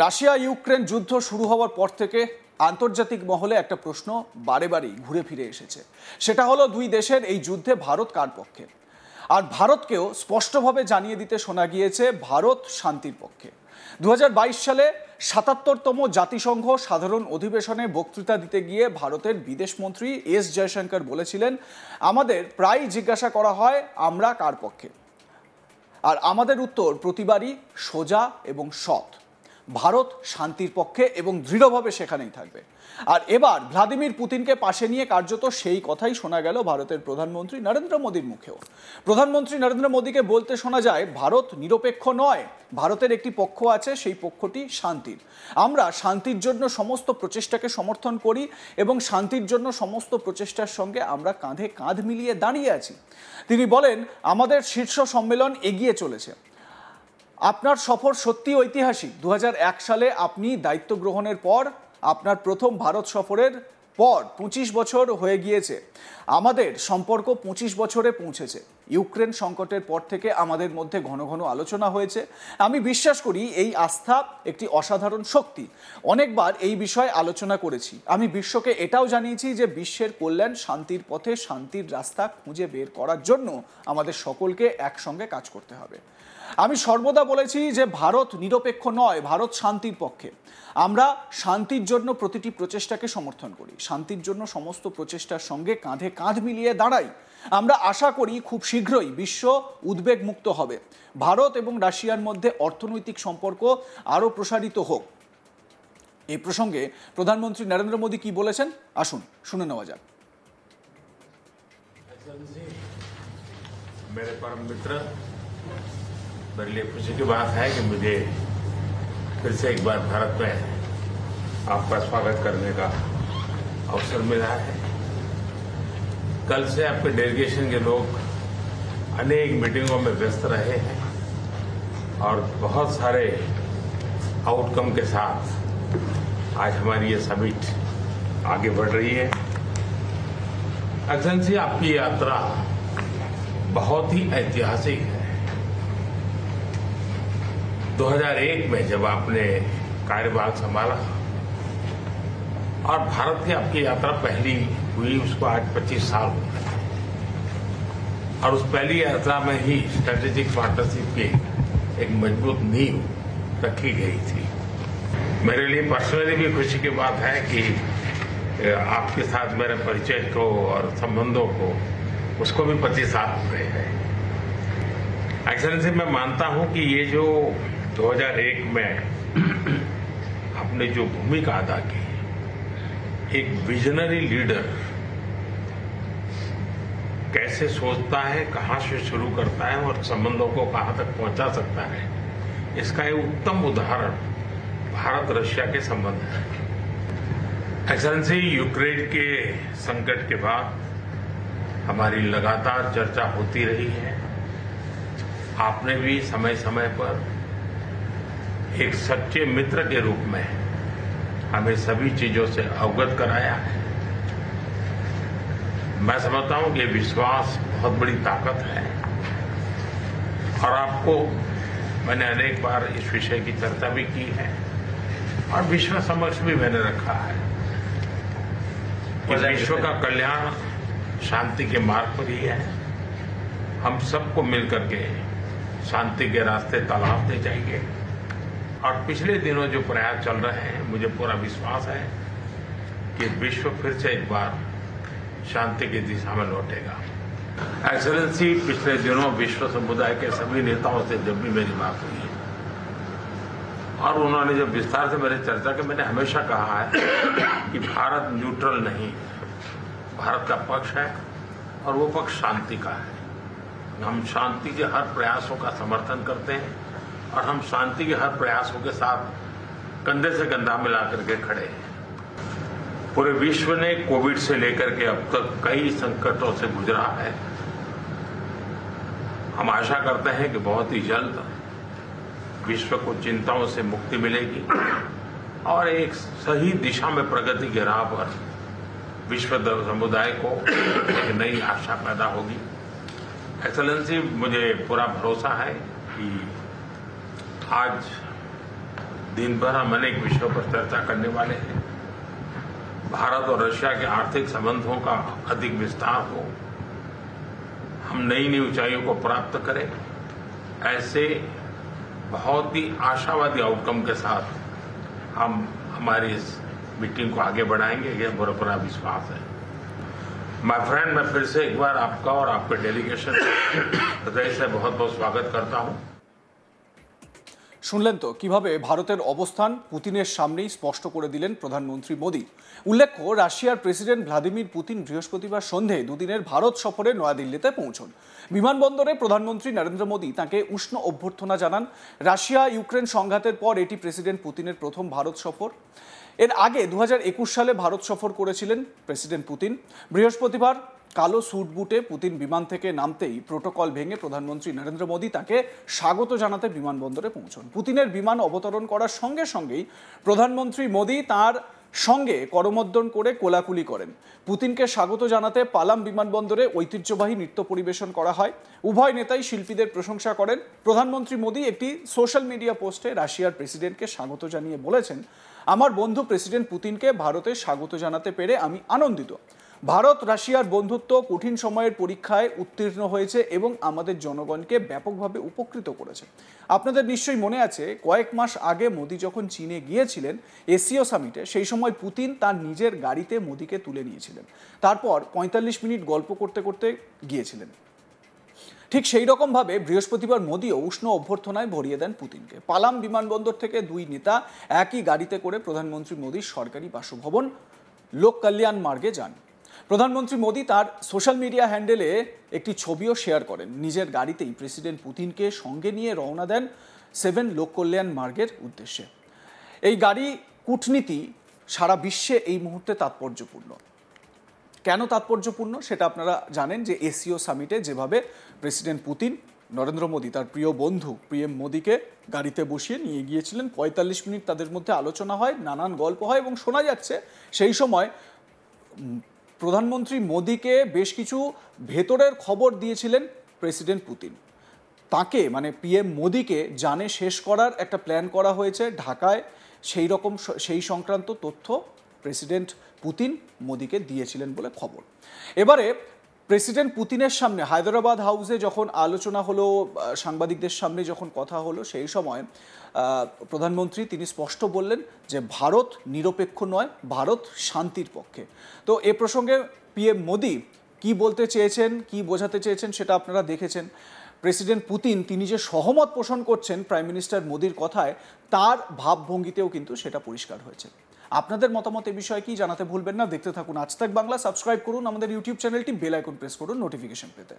Russia Ukraine যুদ্ধ শুরু হওয়ার পর থেকে আন্তর্জাতিক মহলে একটা প্রশ্ন বারে বারেই ঘুরে ফিরে এসেছে। সেটা হলো দুই দেশের এই যুদ্ধে ভারত কার পক্ষে। আর ভারতকেও স্পষ্টভাবে জানিয়ে দিতে শোনা গিয়েছে ভারত শান্তির পক্ষে। 2022 সালে 77তম জাতিসংঘ সাধারণ অধিবেশনে বক্তৃতা দিতে গিয়ে ভারতের বিদেশমন্ত্রী এস জয়শঙ্কর বলেছিলেন, আমাদের প্রায় জিজ্ঞাসা করা হয় আমরা কার পক্ষে, আর আমাদের উত্তর প্রতিবারই সোজা এবং সৎ, ভারত শান্তির পক্ষে এবং দৃঢ়ভাবে সেখানেই থাকবে। আর এবার ভ্লাদিমির পুতিনকে পাশে নিয়ে কার্যত সেই কথাই শোনা গেল ভারতের প্রধানমন্ত্রী নরেন্দ্র মোদীর মুখেও। প্রধানমন্ত্রী নরেন্দ্র মোদীকে বলতে শোনা যায়, ভারত নিরপেক্ষ নয়, ভারতের একটি পক্ষ আছে, সেই পক্ষটি শান্তির। আমরা শান্তির জন্য সমস্ত প্রচেষ্টাকে সমর্থন করি এবং শান্তির জন্য সমস্ত প্রচেষ্টার সঙ্গে আমরা কাঁধে কাঁধ মিলিয়ে দাঁড়িয়ে আছি। তিনি বলেন, আমাদের শীর্ষ সম্মেলন এগিয়ে চলেছে। আপনার সফর সত্যি ঐতিহাসিক। 2001 সালে আপনি দায়িত্ব গ্রহণের পর আপনার প্রথম ভারত সফরের পর 25 বছর হয়ে গিয়েছে। আমাদের সম্পর্ক 25 বছরে পৌঁছেছে। ইউক্রেন সংকটের পর থেকে আমাদের মধ্যে ঘন ঘন আলোচনা হয়েছে। আমি বিশ্বাস করি এই আস্থা একটি অসাধারণ শক্তি। অনেকবার এই বিষয়ে আলোচনা করেছি। আমি বিশ্বকে এটাও জানিয়েছি যে বিশ্বের কল্যাণ শান্তির পথে, শান্তির রাস্তা খুঁজে বের করার জন্য আমাদের সকলকে একসঙ্গে কাজ করতে হবে। আমি সর্বদা বলেছি যে ভারত নিরপেক্ষ নয়, ভারত শান্তির পক্ষে। আমরা শান্তির জন্য প্রতিটি প্রচেষ্টাকে সমর্থন করি, শান্তির জন্য সমস্ত প্রচেষ্টার সঙ্গে কাঁধে কাঁধ মিলিয়ে দাঁড়াই। আমরা আশা করি খুব শীঘ্রই বিশ্ব উদ্বেগ মুক্ত হবে, ভারত এবং রাশিয়ার মধ্যে অর্থনৈতিক সম্পর্ক আরও প্রসারিত হোক। এই প্রসঙ্গে প্রধানমন্ত্রী নরেন্দ্র মোদী কি বলেছেন, আসুন শুনে নেওয়া যাক। मेरे परम मित्र, मेरे लिए खुशी की बात है कि मुझे फिर से एक बार भारत में आपका स्वागत करने का अवसर मिला है। कल से आपके डेलीगेशन के लोग अनेक मीटिंगों में व्यस्त रहे हैं और बहुत सारे आउटकम के साथ आज हमारी ये समिट आगे बढ़ रही है। एक्सेलेंसी, आपकी यात्रा बहुत ही ऐतिहासिक है। 2001 में जब आपने कार्यभार संभाला और भारत की आपकी यात्रा पहली हुई, उसको आज 25 साल हो गए और उस पहली यात्रा में ही स्ट्रेटेजिक पार्टनरशिप की एक मजबूत नींव रखी गई थी। मेरे लिए पर्सनली भी खुशी की बात है कि आपके साथ मेरे परिचय को और संबंधों को उसको भी 25 साल हो गए हैं। एक्सेलेंसी, मैं मानता हूं कि ये जो 2001 में आपने जो भूमिका अदा की, एक विजनरी लीडर कैसे सोचता है, कहां से शुरू करता है और संबंधों को कहां तक पहुंचा सकता है, इसका एक उत्तम उदाहरण भारत रशिया के संबंध है। एक्सेलेंसी, यूक्रेन के संकट के बाद हमारी लगातार चर्चा होती रही है। आपने भी समय समय पर एक सच्चे मित्र के रूप में हमें सभी चीजों से अवगत कराया है। मैं समझता हूं कि ये विश्वास बहुत बड़ी ताकत है और आपको मैंने अनेक बार इस विषय की चर्चा भी की है और विश्व समक्ष भी मैंने रखा है कि विश्व का कल्याण शांति के मार्ग पर ही है। हम सबको मिलकर के शांति के रास्ते तलाशते जाएंगे और पिछले दिनों जो प्रयास चल रहे हैं, मुझे पूरा विश्वास है कि विश्व फिर से एक बार शांति की दिशा में लौटेगा। एक्सेलेंसी, पिछले दिनों विश्व समुदाय के सभी नेताओं से जब भी मेरी बात हुई है और उन्होंने जब विस्तार से मेरी चर्चा की, मैंने हमेशा कहा है कि भारत न्यूट्रल नहीं, भारत का पक्ष है और वो पक्ष शांति का है। हम शांति के हर प्रयासों का समर्थन करते हैं और हम शांति के हर प्रयासों के साथ कंधे से कंधा मिलाकर के खड़े हैं। पूरे विश्व ने कोविड से लेकर के अब तक कई संकटों से गुजरा है। हम आशा करते हैं कि बहुत ही जल्द विश्व को चिंताओं से मुक्ति मिलेगी और एक सही दिशा में प्रगति की राह पर विश्व समुदाय को एक नई आशा पैदा होगी। एक्सेलेंसी, मुझे पूरा भरोसा है कि आज दिन भर हम अनेक विषयों पर चर्चा करने वाले हैं। भारत और रशिया के आर्थिक संबंधों का अधिक विस्तार हो, हम नई नई ऊंचाइयों को प्राप्त करें, ऐसे बहुत ही आशावादी आउटकम के साथ हम हमारी इस मीटिंग को आगे बढ़ाएंगे, यह मेरा पूरा विश्वास है। माय फ्रेंड, मैं फिर से एक बार आपका और आपके डेलीगेशन हृदय से बहुत बहुत स्वागत करता हूं। শুনলেন তো কিভাবে ভারতের অবস্থান পুতিনের সামনেই স্পষ্ট করে দিলেন প্রধানমন্ত্রী মোদী। উল্লেখ্য, রাশিয়ার প্রেসিডেন্ট ভ্লাদিমির পুতিন বৃহস্পতিবার সন্ধে দুদিনের ভারত সফরে নয়াদিল্লিতে পৌঁছন। বিমানবন্দরে প্রধানমন্ত্রী নরেন্দ্র মোদী তাঁকে উষ্ণ অভ্যর্থনা জানান। রাশিয়া ইউক্রেন সংঘাতের পর এটি প্রেসিডেন্ট পুতিনের প্রথম ভারত সফর। এর আগে 2021 সালে ভারত সফর করেছিলেন প্রেসিডেন্ট পুতিন। বৃহস্পতিবার কালো স্যুট বুটে পুতিন বিমান থেকে নামতেই প্রোটোকল ভেঙে প্রধানমন্ত্রী নরেন্দ্র মোদী তাকে স্বাগত জানাতে বিমানবন্দরে পৌঁছন। পুতিনের বিমান অবতরণ করার সঙ্গে সঙ্গেই প্রধানমন্ত্রী মোদী তার সঙ্গে করমর্দন করে কোলাকুলি করেন। পুতিনকে স্বাগত জানাতে পালাম বিমানবন্দরে ঐতিহ্যবাহী নৃত্য পরিবেশন করা হয়। উভয় নেতাই শিল্পীদের প্রশংসা করেন। প্রধানমন্ত্রী মোদী একটি সোশ্যাল মিডিয়া পোস্টে রাশিয়ার প্রেসিডেন্টকে স্বাগত জানিয়ে বলেছেন, আমার বন্ধু প্রেসিডেন্ট পুতিনকে ভারতে স্বাগত জানাতে পেরে আমি আনন্দিত। ভারত রাশিয়ার বন্ধুত্ব কঠিন সময়ের পরীক্ষায় উত্তীর্ণ হয়েছে এবং আমাদের জনগণকে ব্যাপকভাবে উপকৃত করেছে। আপনাদের নিশ্চয়ই মনে আছে, কয়েক মাস আগে মোদী যখন চীনে গিয়েছিলেন এশীয় সামিটে, সেই সময় পুতিন তার নিজের গাড়িতে মোদীকে তুলে নিয়েছিলেন। তারপর 45 মিনিট গল্প করতে করতে গিয়েছিলেন। ঠিক সেই রকমভাবে বৃহস্পতিবার মোদীও উষ্ণ অভ্যর্থনায় ভরিয়ে দেন পুতিনকে। পালাম বিমানবন্দর থেকে দুই নেতা একই গাড়িতে করে প্রধানমন্ত্রী মোদীর সরকারি বাসভবন লোক কল্যাণ মার্গে যান। প্রধানমন্ত্রী মোদী তার সোশ্যাল মিডিয়া হ্যান্ডেলে একটি ছবিও শেয়ার করেন। নিজের গাড়িতেই প্রেসিডেন্ট পুতিনকে সঙ্গে নিয়ে রওনা দেন 7 লোক কল্যাণ মার্গের উদ্দেশ্যে। এই গাড়ি কূটনীতি সারা বিশ্বে এই মুহূর্তে তাৎপর্যপূর্ণ। কেন তাৎপর্যপূর্ণ সেটা আপনারা জানেন যে এশীয় সামিটে যেভাবে প্রেসিডেন্ট পুতিন নরেন্দ্র মোদী তার প্রিয় বন্ধু পিএম মোদীকে গাড়িতে বসিয়ে নিয়ে গিয়েছিলেন। 45 মিনিট তাদের মধ্যে আলোচনা হয়, নানান গল্প হয় এবং শোনা যাচ্ছে সেই সময় প্রধানমন্ত্রী মোদীকে বেশ কিছু ভেতরের খবর দিয়েছিলেন প্রেসিডেন্ট পুতিন। তাকে মানে পিএম মোদীকে জানে শেষ করার একটা প্ল্যান করা হয়েছে ঢাকায়, সেই সংক্রান্ত তথ্য প্রেসিডেন্ট পুতিন মোদীকে দিয়েছিলেন বলে খবর। এবারে প্রেসিডেন্ট পুতিনের সামনে হায়দ্রাবাদ হাউসে যখন আলোচনা হলো, সাংবাদিকদের সামনে যখন কথা হলো, সেই সময় প্রধানমন্ত্রী তিনি স্পষ্ট বললেন যে ভারত নিরপেক্ষ নয়, ভারত শান্তির পক্ষে। তো এ প্রসঙ্গে পিএম মোদী কি বলতে চেয়েছেন, কি বোঝাতে চেয়েছেন সেটা আপনারা দেখেছেন। প্রেসিডেন্ট পুতিন তিনি যে সহমত পোষণ করছেন প্রাইম মিনিস্টার মোদীর কথায়, তার ভাবভঙ্গিতেও কিন্তু সেটা পরিষ্কার হয়েছে। আপনাদের মতামত এ বিষয়ে কি জানাতে ভুলবেন না। দেখতে থাকুন আজ তাক বাংলা, সাবস্ক্রাইব করুন আমাদের ইউটিউব চ্যানেলটি, বেল আইকন প্রেস করুন নোটিফিকেশন পেতে।